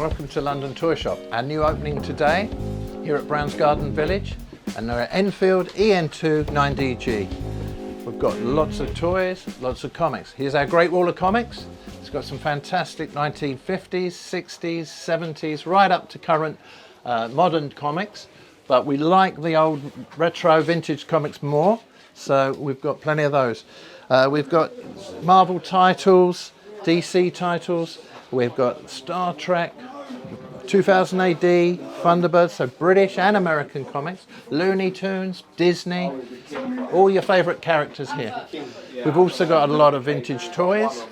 welcome to London Toy Shop. Our new opening today here at Brown's Garden Village, and they're at Enfield EN2 9DG. We've got lots of toys, lots of comics. Here's our Great Wall of Comics. It's got some fantastic 1950s, 60s, 70s, right up to current modern comics. But we like the old retro vintage comics more, so we've got plenty of those. We've got Marvel titles, DC titles, we've got Star Trek, 2000 AD, Thunderbirds, so British and American comics, Looney Tunes, Disney, all your favourite characters here. We've also got a lot of vintage toys,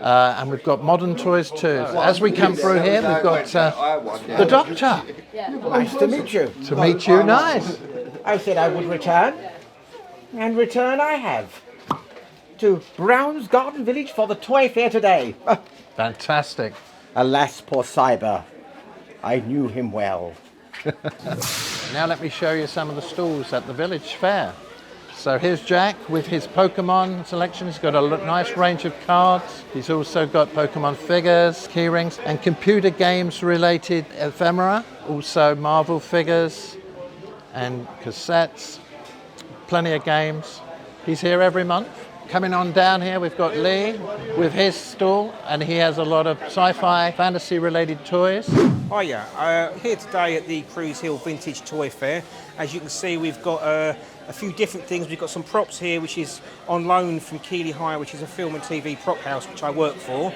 and we've got modern toys too. As we come through here, we've got the Doctor. Nice to meet you. To meet you, nice. I said I would return, and return I have. To Brown's Garden Village for the toy fair today. Fantastic. Alas, poor Cyber. I knew him well. Now let me show you some of the stalls at the village fair. So here's Jack with his Pokemon selection. He's got a nice range of cards. He's also got Pokemon figures, keyrings, and computer games related ephemera. Also Marvel figures and cassettes. Plenty of games. He's here every month. Coming on down here, we've got Lee with his stall, and he has a lot of sci-fi, fantasy-related toys. Hiya, here today at the Cruise Hill Vintage Toy Fair. As you can see, we've got a few different things. We've got some props here, which is on loan from Keeley Hire, which is a film and TV prop house, which I work for.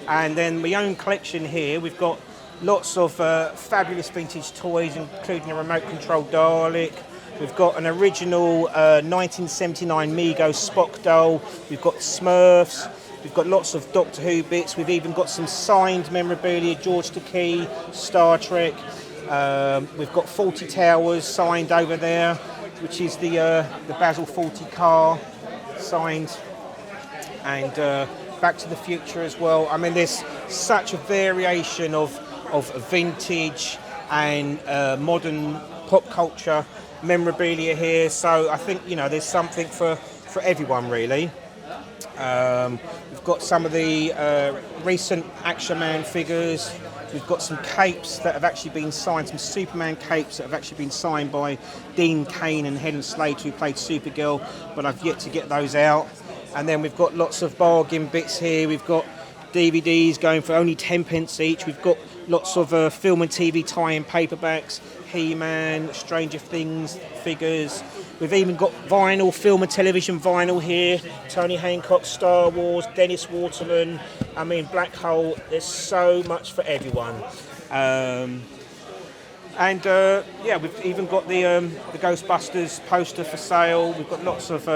And then my own collection here, we've got lots of fabulous vintage toys, including a remote-controlled Dalek. We've got an original 1979 Mego Spock doll. We've got Smurfs. We've got lots of Doctor Who bits. We've even got some signed memorabilia, George Takei, Star Trek. We've got 40 Towers signed over there, which is the Basil 40 car signed. And Back to the Future as well. I mean, there's such a variation of vintage and modern pop culture memorabilia here, so I think, you know, there's something for everyone really. We've got some of the recent Action Man figures. We've got some capes that have actually been signed, some Superman capes that have actually been signed by Dean Cain and Helen Slade, who played Supergirl, but I've yet to get those out. And then we've got lots of bargain bits here. We've got DVDs going for only 10 pence each. We've got lots of film and TV tie-in paperbacks, He-Man, Stranger Things figures. We've even got vinyl, film and television vinyl here. Tony Hancock, Star Wars, Dennis Waterman. I mean, Black Hole. There's so much for everyone. Yeah, we've even got the Ghostbusters poster for sale. We've got lots of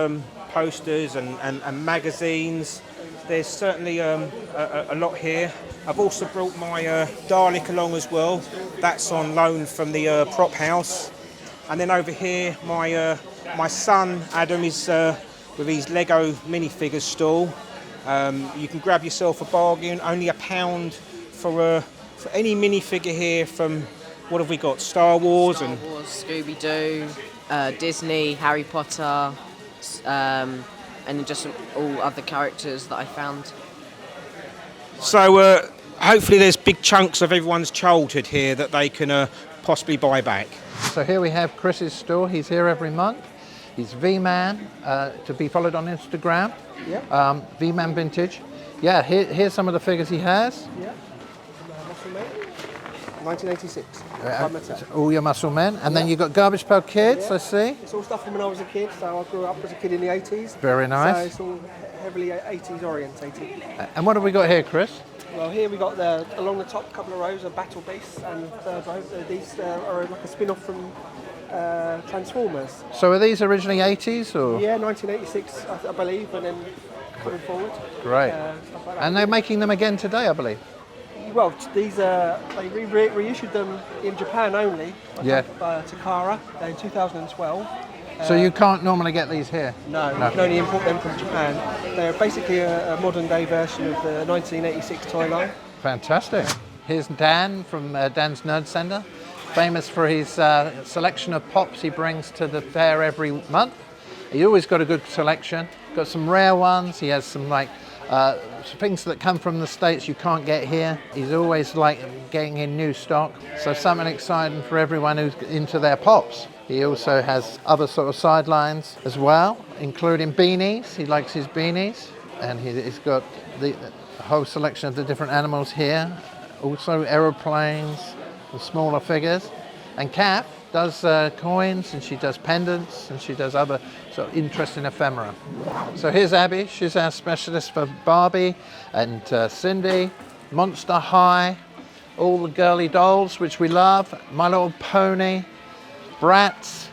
posters and magazines. There's certainly a lot here. I've also brought my Dalek along as well. That's on loan from the prop house. And then over here, my son Adam is with his Lego minifigures stall. You can grab yourself a bargain, only £1 for any minifigure here from, what have we got? Star Wars, Scooby-Doo, Disney, Harry Potter, and then just all other characters that I found. So hopefully there's big chunks of everyone's childhood here that they can possibly buy back. So here we have Chris's store. He's here every month. He's V-Man, to be followed on Instagram. Yeah. V-Man Vintage. Yeah, here's some of the figures he has. Yeah. Muscle Men, 1986. All your muscle men. And then you've got Garbage Pail Kids, I see. It's all stuff from when I was a kid, so I grew up as a kid in the 80s. Very nice. So it's all heavily 80s orientated. And what have we got here, Chris? Well, here we got along the top couple of rows of Battle Beasts, and the third row, these are like a spin-off from Transformers. So are these originally 80s or? Yeah, 1986, I believe, and then coming forward. Great. Stuff like that. And they're making them again today, I believe. Well, these they reissued them in Japan only. Yeah. Takara in 2012. So you can't normally get these here? No, you can only import them from Japan. They're basically a modern day version of the 1986 toy line. Fantastic. Here's Dan from Dan's Nerd Center, famous for his selection of pops he brings to the fair every month. He always got a good selection. Got some rare ones. He has some like things that come from the States you can't get here. He's always like getting in new stock. So something exciting for everyone who's into their pops. He also has other sort of sidelines as well, including beanies. He likes his beanies. And he's got the whole selection of the different animals here. Also aeroplanes, the smaller figures. And Kath does coins, and she does pendants, and she does other sort of interesting ephemera. So here's Abby. She's our specialist for Barbie and Cindy, Monster High, all the girly dolls, which we love, My Little Pony, Bratz,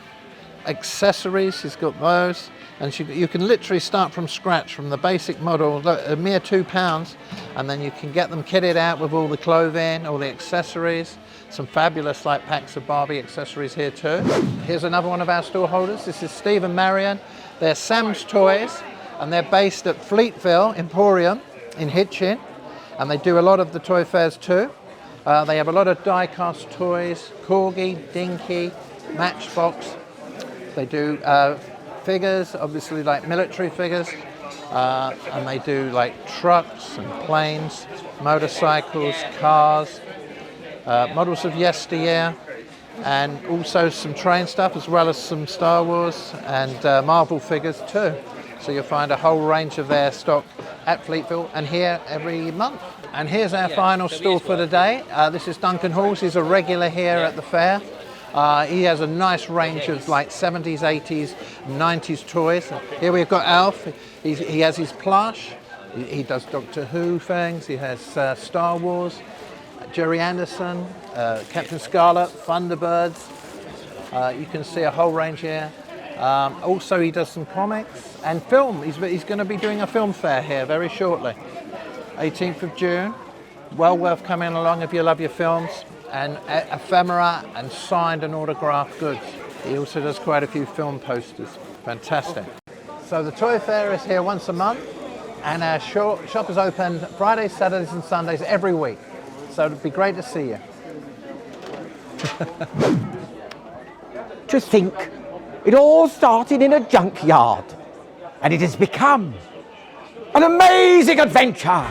accessories. She's got those. And you can literally start from scratch, from the basic model, a mere £2, and then you can get them kitted out with all the clothing, all the accessories. Some fabulous like packs of Barbie accessories here too. Here's another one of our store holders. This is Steve and Marion. They're Sam's Toys, and they're based at Fleetville Emporium in Hitchin, and they do a lot of the toy fairs too. They have a lot of die-cast toys, Corgi, Dinky, Matchbox. They do figures, obviously like military figures, and they do like trucks and planes, motorcycles, cars, models of yesteryear, and also some train stuff, as well as some Star Wars and Marvel figures too. So you'll find a whole range of their stock at Fleetville and here every month. And here's our final stall for the day. This is Duncan Halls. He's a regular here at the fair. He has a nice range of like 70s, 80s, 90s toys. Here we've got Alf. He has his plush. He does Doctor Who things. He has Star Wars, Jerry Anderson, Captain Scarlet, Thunderbirds. You can see a whole range here. Also, he does some comics and film. He's going to be doing a film fair here very shortly, 18th of June. Well worth coming along if you love your films, and ephemera and signed and autographed goods. He also does quite a few film posters. Fantastic. So the toy fair is here once a month, and our shop is open Fridays, Saturdays and Sundays every week. So it'd be great to see you. To think, it all started in a junkyard, and it has become an amazing adventure.